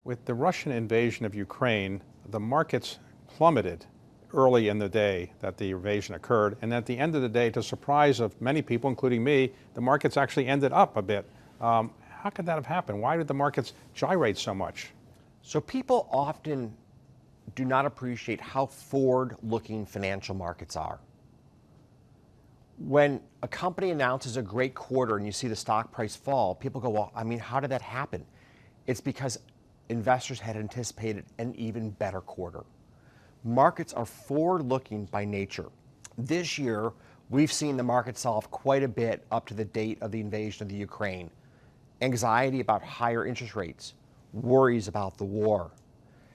With the Russian invasion of Ukraine, the markets plummeted early in the day that the invasion occurred. And at the end of the day, to the surprise of many people, including me, the markets actually ended up a bit. How could that have happened? Why did the markets gyrate so much? So people often do not appreciate how forward-looking financial markets are. When a company announces a great quarter and you see the stock price fall, people go, well, how did that happen? It's because investors had anticipated an even better quarter. Markets are forward-looking by nature. This year, we've seen the market sell off quite a bit up to the date of the invasion of the Ukraine. Anxiety about higher interest rates, worries about the war.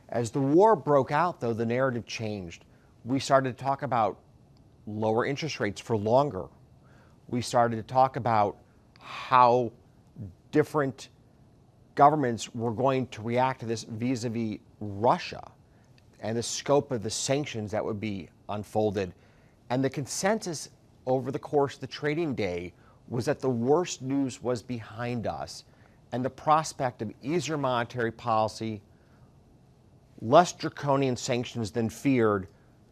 As the war broke out, though, the narrative changed. We started to talk about lower interest rates for longer. We started to talk about how different governments were going to react to this vis-a-vis Russia and the scope of the sanctions that would be unfolded. And the consensus over the course of the trading day was that the worst news was behind us, and the prospect of easier monetary policy, less draconian sanctions than feared,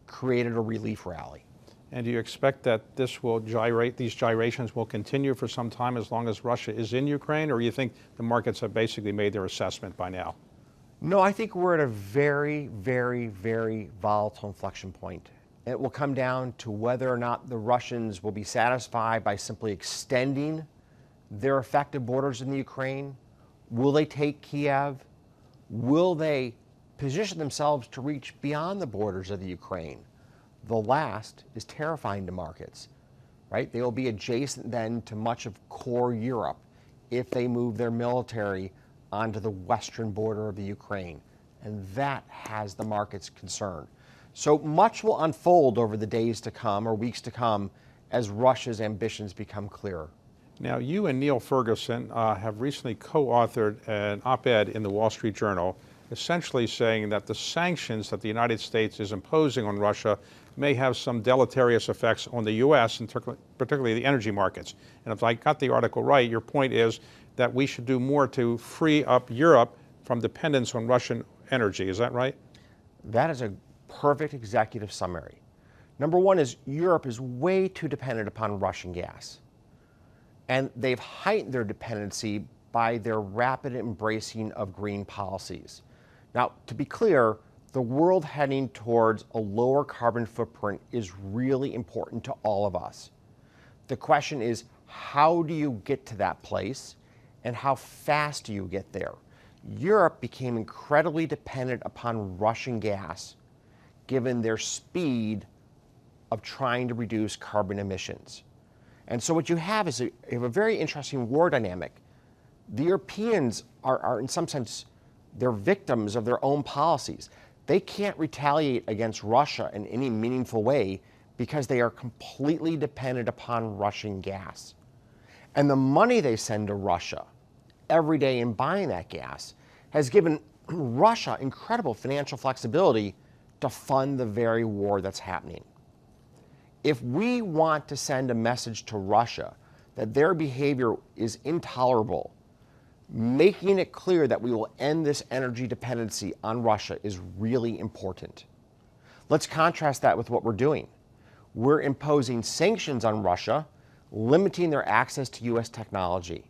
created a relief rally. And do you expect that this will gyrate, these gyrations will continue for some time as long as Russia is in Ukraine, or you think the markets have basically made their assessment by now? No, I think we're at a very, very, very volatile inflection point. It will come down to whether or not the Russians will be satisfied by simply extending their effective borders in the Ukraine. Will they take Kiev? Will they position themselves to reach beyond the borders of the Ukraine? The last is terrifying to markets, right? They will be adjacent then to much of core Europe if they move their military onto the western border of the Ukraine. And that has the markets concerned. So much will unfold over the days to come or weeks to come as Russia's ambitions become clearer. Now, you and Neil Ferguson have recently co-authored an op-ed in the Wall Street Journal, essentially saying that the sanctions that the United States is imposing on Russia may have some deleterious effects on the U.S. and particularly the energy markets. And if I got the article right, your point is that we should do more to free up Europe from dependence on Russian energy. Is that right? That is a perfect executive summary. Number one is Europe is way too dependent upon Russian gas. And they've heightened their dependency by their rapid embracing of green policies. Now, to be clear, the world heading towards a lower carbon footprint is really important to all of us. The question is, how do you get to that place, and how fast do you get there? Europe became incredibly dependent upon Russian gas, given their speed of trying to reduce carbon emissions. And so what you have is you have a very interesting war dynamic. The Europeans are in some sense, they're victims of their own policies. They can't retaliate against Russia in any meaningful way because they are completely dependent upon Russian gas. And the money they send to Russia every day in buying that gas has given Russia incredible financial flexibility to fund the very war that's happening. If we want to send a message to Russia that their behavior is intolerable, making it clear that we will end this energy dependency on Russia is really important. Let's contrast that with what we're doing. We're imposing sanctions on Russia, limiting their access to U.S. technology,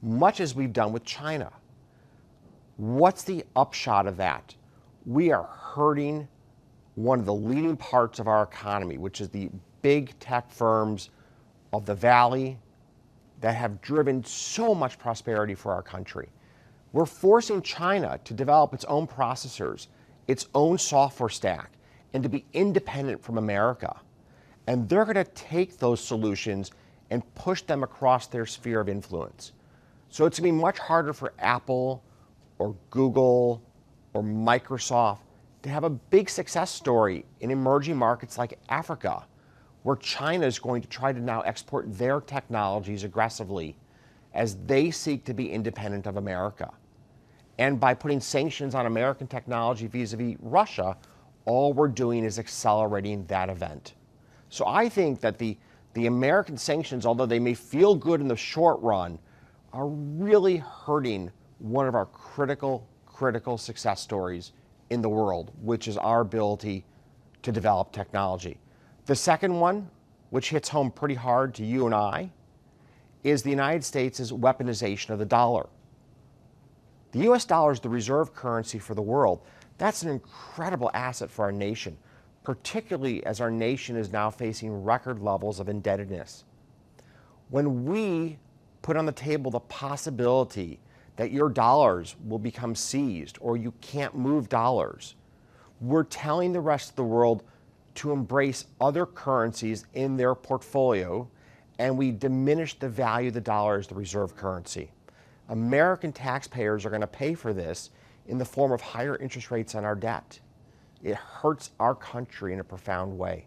much as we've done with China. What's the upshot of that? We are hurting one of the leading parts of our economy, which is the big tech firms of the Valley that have driven so much prosperity for our country. We're forcing China to develop its own processors, its own software stack, and to be independent from America. And they're going to take those solutions and push them across their sphere of influence. So it's going to be much harder for Apple or Google or Microsoft to have a big success story in emerging markets like Africa, where China is going to try to now export their technologies aggressively as they seek to be independent of America. And by putting sanctions on American technology vis-a-vis Russia, all we're doing is accelerating that event. So I think that the American sanctions, although they may feel good in the short run, are really hurting one of our critical critical success stories in the world, which is our ability to develop technology. The second one, which hits home pretty hard to you and I, is the United States' weaponization of the dollar. The US dollar is the reserve currency for the world. That's an incredible asset for our nation, particularly as our nation is now facing record levels of indebtedness. When we put on the table the possibility that your dollars will become seized or you can't move dollars, we're telling the rest of the world to embrace other currencies in their portfolio, and we diminish the value of the dollar as the reserve currency. American taxpayers are going to pay for this in the form of higher interest rates on our debt. It hurts our country in a profound way.